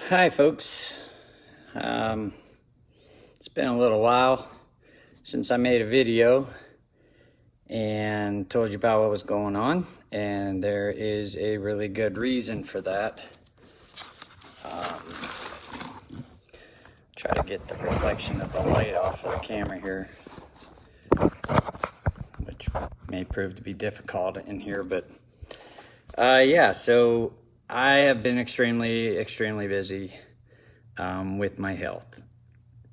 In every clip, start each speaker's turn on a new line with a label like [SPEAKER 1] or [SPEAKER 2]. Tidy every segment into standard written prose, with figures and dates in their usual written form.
[SPEAKER 1] Hi folks, it's been a little while since I made a video and told you about what was going on, and there is a really good reason for that. Try to get the reflection of the light off of the camera here, which may prove to be difficult in here, but yeah, so I have been extremely busy with my health,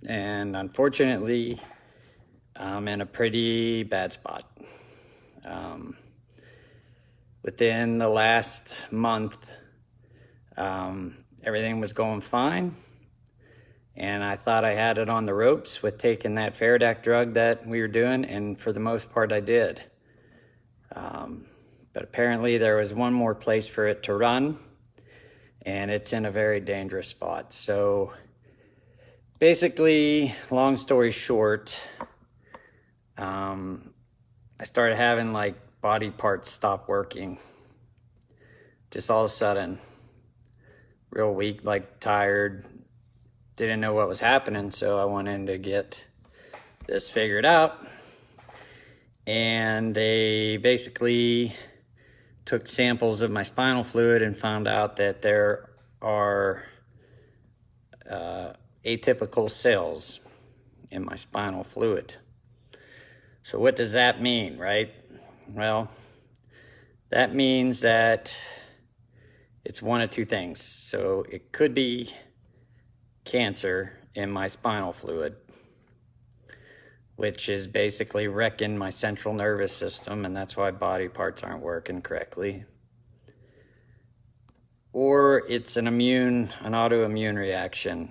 [SPEAKER 1] and unfortunately I'm in a pretty bad spot. Within the last month, everything was going fine, and I thought I had it on the ropes with taking that Faradex drug that we were doing, and for the most part I did. But apparently there was one more place for it to run, and it's in a very dangerous spot. So basically, long story short, I started having like body parts stop working. Just all of a sudden, real weak, like tired, didn't know what was happening. So I went in to get this figured out, and they basically took samples of my spinal fluid and found out that there are atypical cells in my spinal fluid. So what does that mean, right? Well, that means that it's one of two things. So it could be cancer in my spinal fluid, which is basically wrecking my central nervous system, and that's why body parts aren't working correctly. Or it's an autoimmune reaction.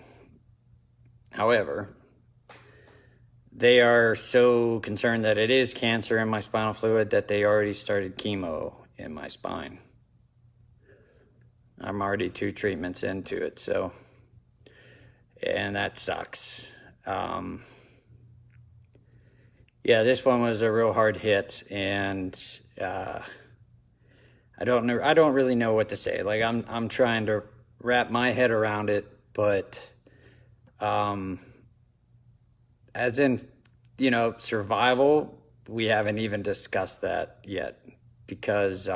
[SPEAKER 1] However, they are so concerned that it is cancer in my spinal fluid that they already started chemo in my spine. I'm already 2 treatments into it, so, and that sucks. Yeah, this one was a real hard hit, and I don't really know what to say. Like I'm trying to wrap my head around it, but as in, you know, survival, we haven't even discussed that yet, because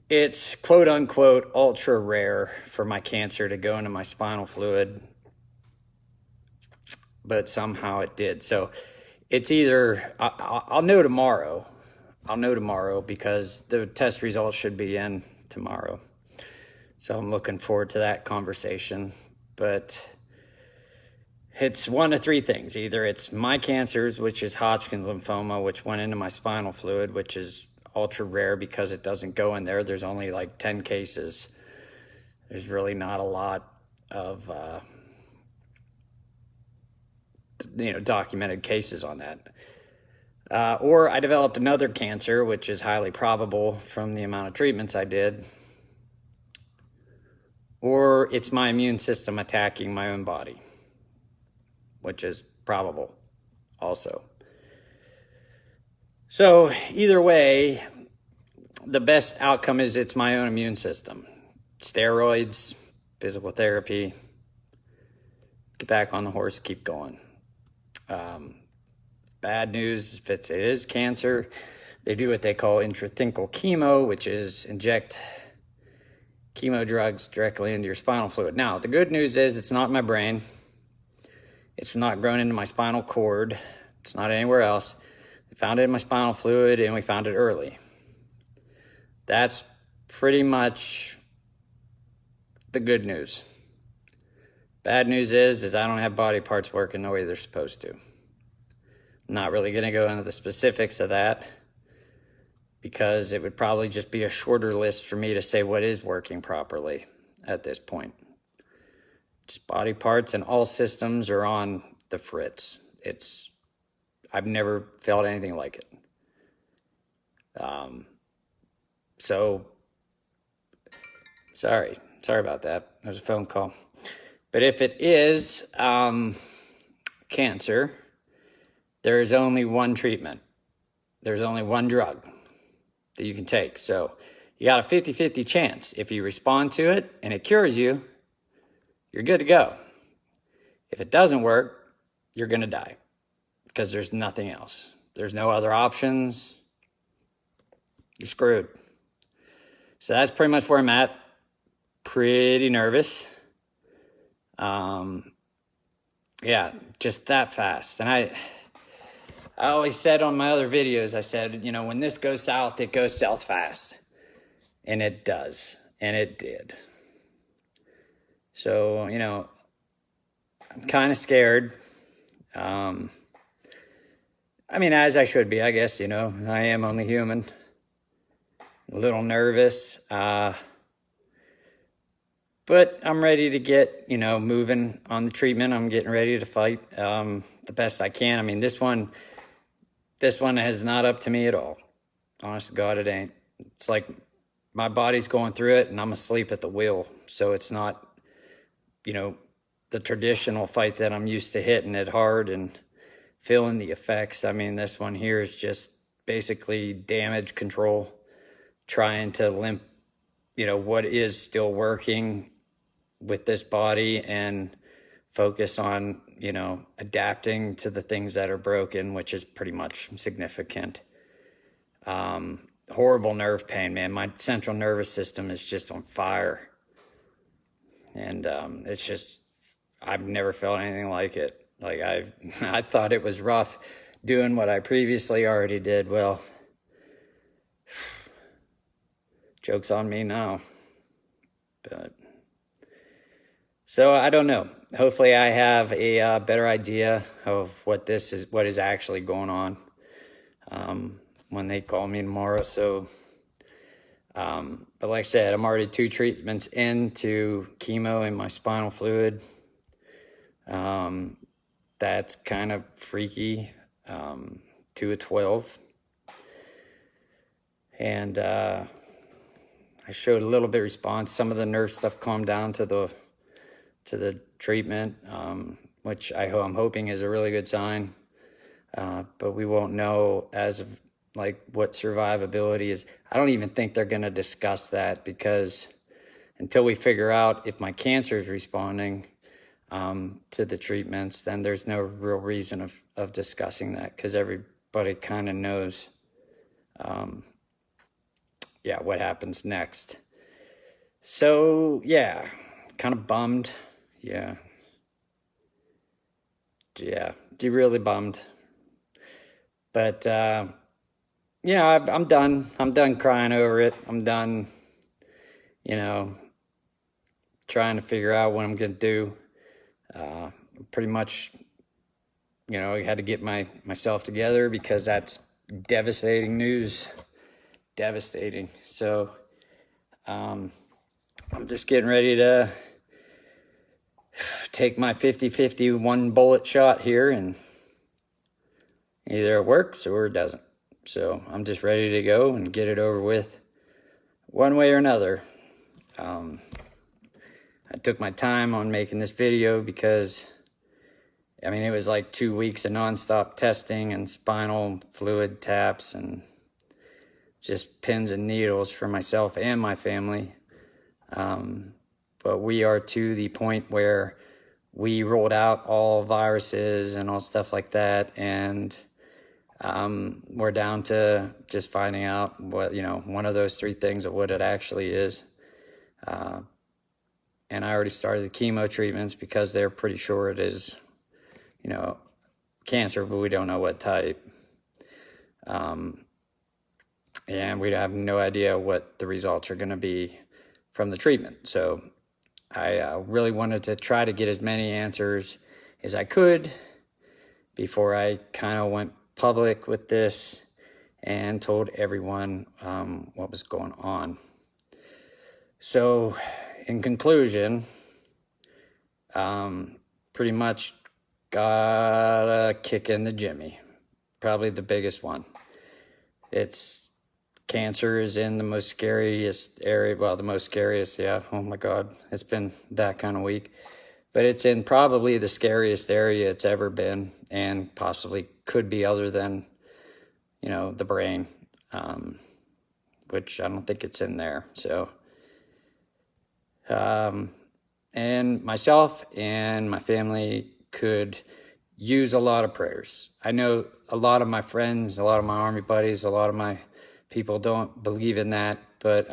[SPEAKER 1] it's quote unquote ultra rare for my cancer to go into my spinal fluid, but somehow it did. So it's either, I'll know tomorrow. I'll know tomorrow because the test results should be in tomorrow. So I'm looking forward to that conversation. But it's one of 3 things. Either it's my cancers, which is Hodgkins Lymphoma, which went into my spinal fluid, which is ultra rare because it doesn't go in there. There's only like 10 cases. There's really not a lot of documented cases on that. Or I developed another cancer, which is highly probable from the amount of treatments I did. Or it's my immune system attacking my own body, which is probable also. So either way, the best outcome is it's my own immune system. Steroids, physical therapy, get back on the horse, keep going. Bad news, if it is cancer, they do what they call intrathecal chemo, which is inject chemo drugs directly into your spinal fluid. Now, the good news is it's not in my brain. It's not grown into my spinal cord. It's not anywhere else. We found it in my spinal fluid, and we found it early. That's pretty much the good news. Bad news is I don't have body parts working the way they're supposed to. I'm not really going to go into the specifics of that because it would probably just be a shorter list for me to say what is working properly at this point. Just body parts and all systems are on the fritz. I've never felt anything like it. So sorry about that. There's a phone call. But if it is cancer, there is only one treatment. There's only one drug that you can take. So you got a 50-50 chance. If you respond to it and it cures you, you're good to go. If it doesn't work, you're going to die because there's nothing else. There's no other options. You're screwed. So that's pretty much where I'm at. Pretty nervous. Yeah, just that fast. And I always said on my other videos, I said, you know, when this goes south, it goes south fast. And it does. And it did. So, you know, I'm kind of scared. I mean, as I should be, I guess, you know, I am only human. A little nervous. But I'm ready to get, you know, moving on the treatment. I'm getting ready to fight the best I can. I mean, this one is not up to me at all. Honest to God, it ain't. It's like my body's going through it and I'm asleep at the wheel. So it's not, you know, the traditional fight that I'm used to, hitting it hard and feeling the effects. I mean, this one here is just basically damage control, trying to limp, you know, what is still working with this body and focus on, you know, adapting to the things that are broken, which is pretty much significant. Horrible nerve pain, man. My central nervous system is just on fire. And it's just, I've never felt anything like it. Like I thought it was rough doing what I previously already did. Well, joke's on me now. But so I don't know. Hopefully I have a better idea of what is actually going on when they call me tomorrow. So, but like I said, I'm already 2 treatments into chemo in my spinal fluid. That's kind of freaky. 2 of 12. And I showed a little bit of response. Some of the nerve stuff calmed down to the treatment, which I'm hoping is a really good sign. But we won't know as of like what survivability is. I don't even think they're going to discuss that, because until we figure out if my cancer is responding to the treatments, then there's no real reason of discussing that, because everybody kind of knows what happens next. So yeah, kind of bummed. Yeah, really bummed. But I'm done. I'm done crying over it. I'm done, you know, trying to figure out what I'm gonna do. Pretty much, you know, I had to get myself together, because that's devastating news. Devastating. So I'm just getting ready to take my 50-50 one bullet shot here, and either it works or it doesn't. So I'm just ready to go and get it over with one way or another. I took my time on making this video because, I mean, it was like 2 weeks of nonstop testing and spinal fluid taps and just pins and needles for myself and my family. But we are to the point where we rolled out all viruses and all stuff like that, and we're down to just finding out what, you know, one of those 3 things of what it actually is. And I already started the chemo treatments because they're pretty sure it is, you know, cancer, but we don't know what type. And we have no idea what the results are going to be from the treatment. So I really wanted to try to get as many answers as I could before I kind of went public with this and told everyone what was going on. So in conclusion, pretty much got a kick in the jimmy. Probably the biggest one. Cancer is in the most scariest area. Well, the most scariest, yeah. Oh my God, it's been that kind of week. But it's in probably the scariest area it's ever been, and possibly could be, other than, you know, the brain, which I don't think it's in there. So, And myself and my family could use a lot of prayers. I know a lot of my friends, a lot of my Army buddies, a lot of my people don't believe in that, but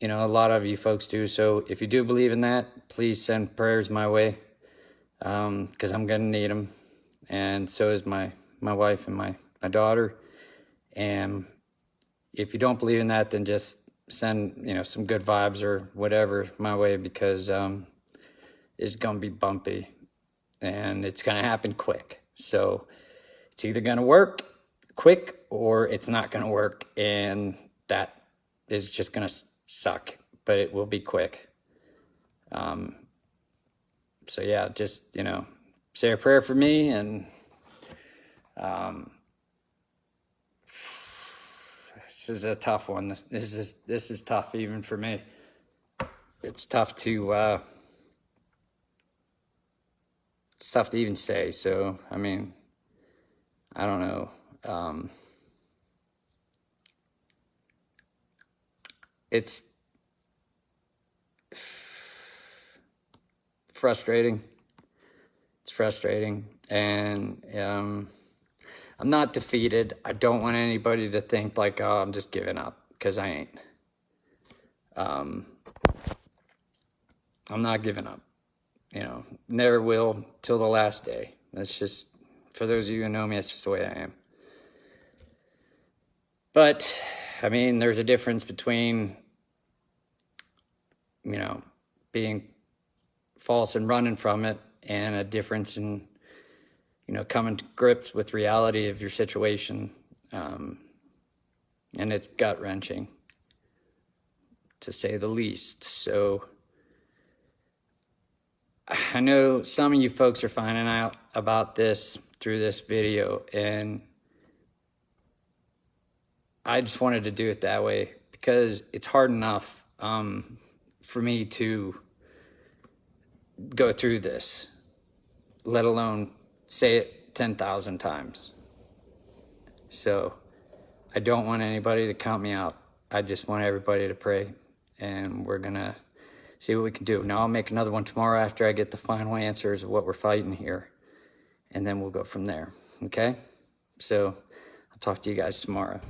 [SPEAKER 1] you know, a lot of you folks do. So if you do believe in that, please send prayers my way, because I'm gonna need them, and so is my wife and my daughter. And if you don't believe in that, then just send, you know, some good vibes or whatever my way, because it's gonna be bumpy and it's gonna happen quick. So it's either gonna work quick or it's not gonna work, and that is just gonna suck, but it will be quick. So yeah, just, you know, say a prayer for me. And this is a tough one. This is tough even for me. It's tough to even say. So I mean, I don't know. It's frustrating. It's frustrating, and I'm not defeated. I don't want anybody to think like, oh, I'm just giving up, because I ain't. I'm not giving up. You know, never will till the last day. That's just, for those of you who know me, that's just the way I am. But I mean, there's a difference between, you know, being false and running from it, and a difference in, you know, coming to grips with reality of your situation. And it's gut-wrenching, to say the least. So I know some of you folks are finding out about this through this video, and I just wanted to do it that way because it's hard enough for me to go through this, let alone say it 10,000 times. So I don't want anybody to count me out. I just want everybody to pray, and we're gonna see what we can do. Now I'll make another one tomorrow after I get the final answers of what we're fighting here, and then we'll go from there, okay? So I'll talk to you guys tomorrow.